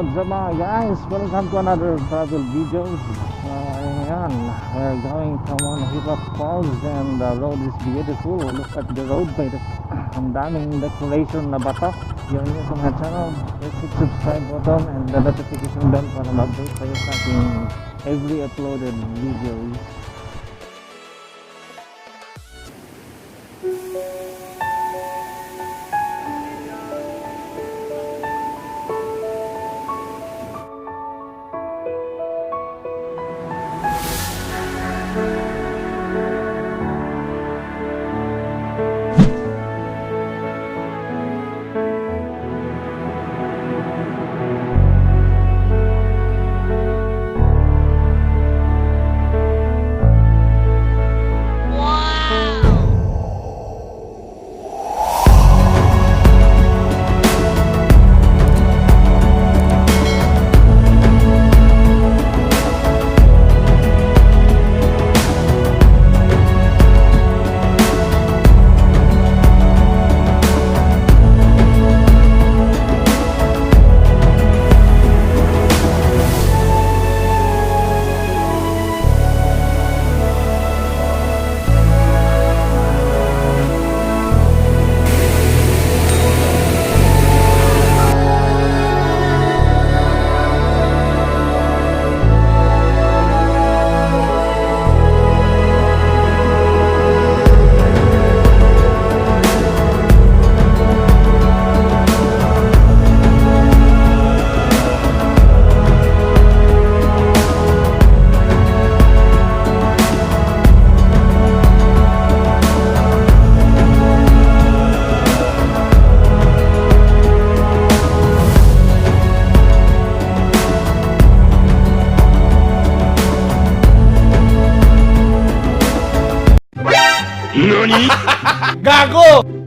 What's up mga guys? Welcome to another travel videos. Ayan, we're going to Mun Hipok Falls and the road is beautiful. Look at the road by the ang daming decoration na bato. You're new to my channel, please hit subscribe button and the notification bell para ma-update kayo sa ating every uploaded videos. NANI?! Gago!